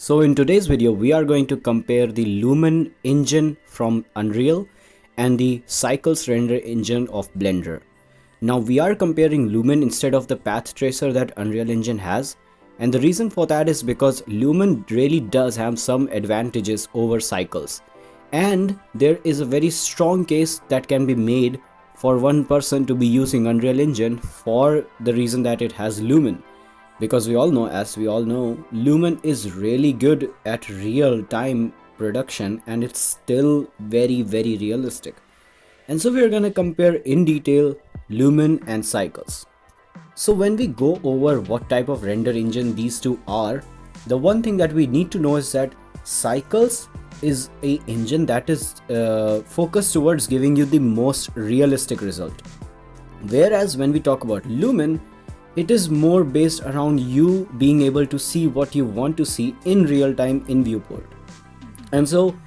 So in today's video, we are going to compare the Lumen engine from Unreal and the Cycles render engine of Blender. Now we are comparing Lumen instead of the path tracer that Unreal Engine has. And the reason for that is because Lumen really does have some advantages over Cycles. And there is a very strong case that can be made for one person to be using Unreal Engine for the reason that it has Lumen. Because as we all know, Lumen is really good at real-time production and it's still very realistic. And so we are going to compare in detail Lumen and Cycles. So when we go over what type of render engine these two are, the one thing that we need to know is that Cycles is an engine that is focused towards giving you the most realistic result. Whereas when we talk about Lumen, it is more based around you being able to see what you want to see in real time in viewport. And so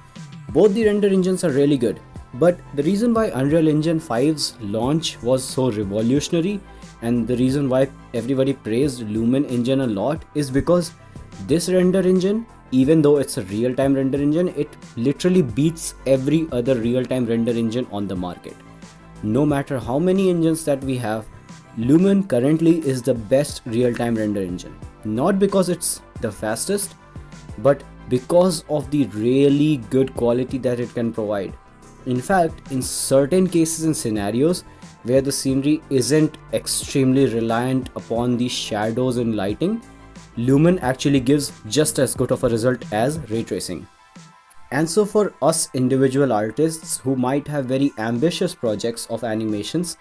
both the render engines are really good. But the reason why Unreal Engine 5's launch was so revolutionary and the reason why everybody praised Lumen engine a lot is because this render engine, even though it's a real-time render engine, it literally beats every other real-time render engine on the market. No matter how many engines that we have, Lumen currently is the best real-time render engine. Not because it's the fastest, but because of the really good quality that it can provide. In fact, in certain cases and scenarios where the scenery isn't extremely reliant upon the shadows and lighting, Lumen actually gives just as good of a result as ray tracing. And so for us individual artists who might have very ambitious projects of animations,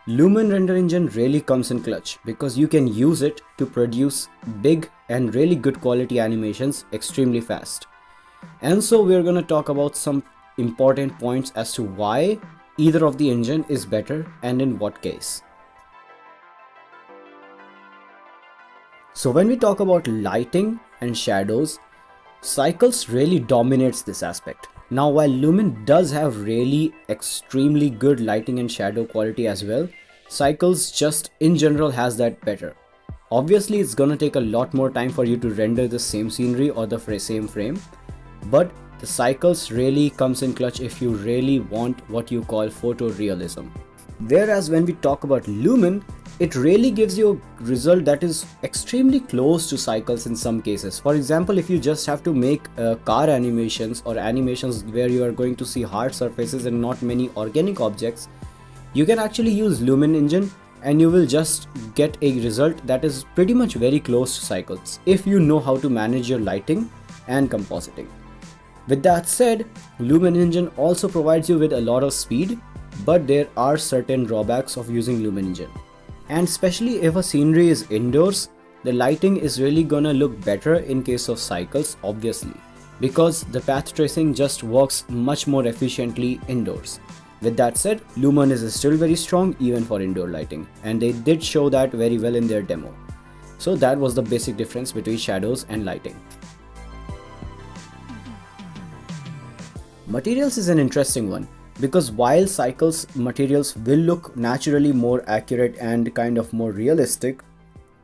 Lumen render engine really comes in clutch because you can use it to produce big and really good quality animations extremely fast. And so we're going to talk about some important points as to why either of the engine is better and in what case. So when we talk about lighting and shadows, Cycles really dominates this aspect. Now while Lumen does have really extremely good lighting and shadow quality as well, Cycles just in general has that better. Obviously it's gonna take a lot more time for you to render the same scenery or the same frame, but the Cycles really comes in clutch if you really want what you call photorealism. Whereas when we talk about Lumen, it really gives you a result that is extremely close to Cycles in some cases. For example, if you just have to make car animations or animations where you are going to see hard surfaces and not many organic objects, you can actually use Lumen engine and you will just get a result that is pretty much very close to Cycles if you know how to manage your lighting and compositing. With that said, Lumen engine also provides you with a lot of speed, but there are certain drawbacks of using Lumen engine. And especially if a scenery is indoors, the lighting is really gonna look better in case of Cycles, obviously, because the path tracing just works much more efficiently indoors. With that said, Lumen is still very strong even for indoor lighting, and they did show that very well in their demo. So that was the basic difference between shadows and lighting. Materials is an interesting one, because while Cycles materials will look naturally more accurate and kind of more realistic,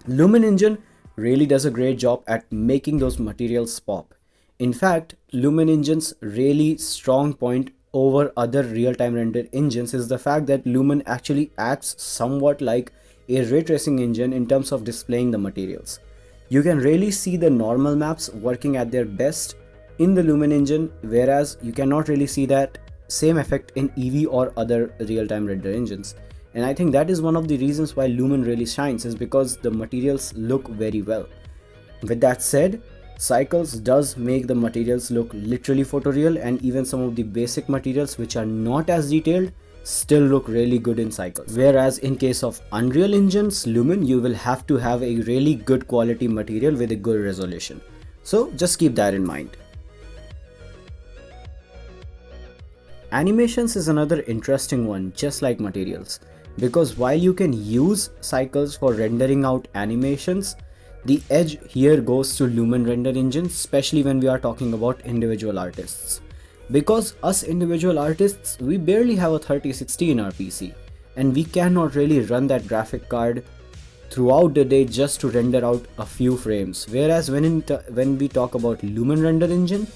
Lumen engine really does a great job at making those materials pop. In fact, Lumen engine's really strong point over other real-time render engines is the fact that Lumen actually acts somewhat like a ray tracing engine in terms of displaying the materials. You can really see the normal maps working at their best in the Lumen engine, whereas you cannot really see that same effect in Eevee or other real-time render engines. And I think that is one of the reasons why Lumen really shines, is because the materials look very well. With that said, Cycles does make the materials look literally photoreal, and even some of the basic materials which are not as detailed still look really good in Cycles. Whereas in case of Unreal Engine's Lumen, you will have to have a really good quality material with a good resolution. So just keep that in mind. Animations is another interesting one, just like materials, because while you can use Cycles for rendering out animations, the edge here goes to Lumen render engine, especially when we are talking about individual artists. Because us individual artists, we barely have a 3060 in our PC, and we cannot really run that graphic card throughout the day just to render out a few frames. Whereas when we talk about Lumen render engine,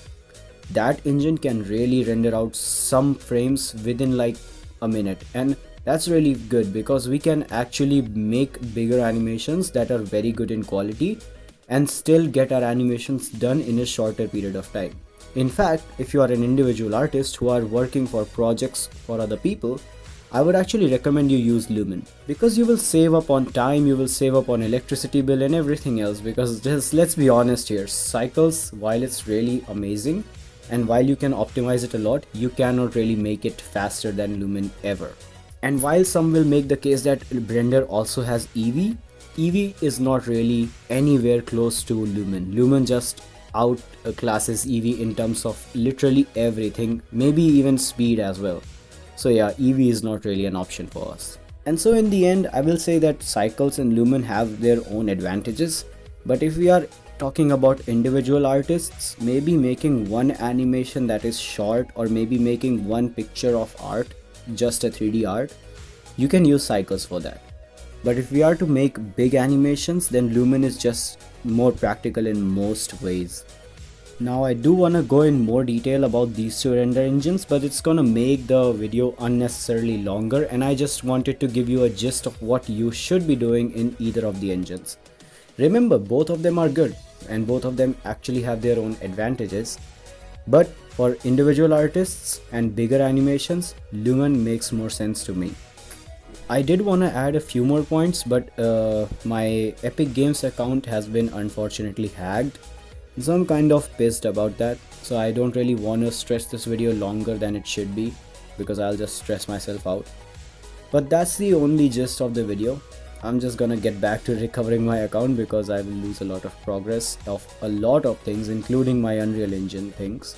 that engine can really render out some frames within like a minute, and that's really good because we can actually make bigger animations that are very good in quality and still get our animations done in a shorter period of time. In fact, if you are an individual artist who are working for projects for other people, I would actually recommend you use Lumen, because you will save up on time, you will save up on electricity bill and everything else. Because just let's be honest here, Cycles, while it's really amazing and while you can optimize it a lot, you cannot really make it faster than Lumen ever. And while some will make the case that Blender also has EV is not really anywhere close to Lumen. Lumen just outclasses EV in terms of literally everything, maybe even speed as well. So yeah, EV is not really an option for us. And so in the end, I will say that Cycles and Lumen have their own advantages. But if we are talking about individual artists, maybe making one animation that is short, or maybe making one picture of art, just a 3D art, you can use Cycles for that. But if we are to make big animations, then Lumen is just more practical in most ways. Now I do want to go in more detail about these two render engines, but it's gonna make the video unnecessarily longer, and I just wanted to give you a gist of what you should be doing in either of the engines. Remember, both of them are good and both of them actually have their own advantages, but for individual artists and bigger animations, Lumen makes more sense to me. I did want to add a few more points, but my Epic Games account has been unfortunately hacked. So I'm kind of pissed about that, so I don't really want to stress this video longer than it should be, because I'll just stress myself out. But that's the only gist of the video. I'm just gonna get back to recovering my account because I will lose a lot of progress of a lot of things, including my Unreal Engine things.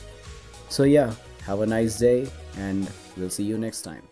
So yeah, have a nice day and we'll see you next time.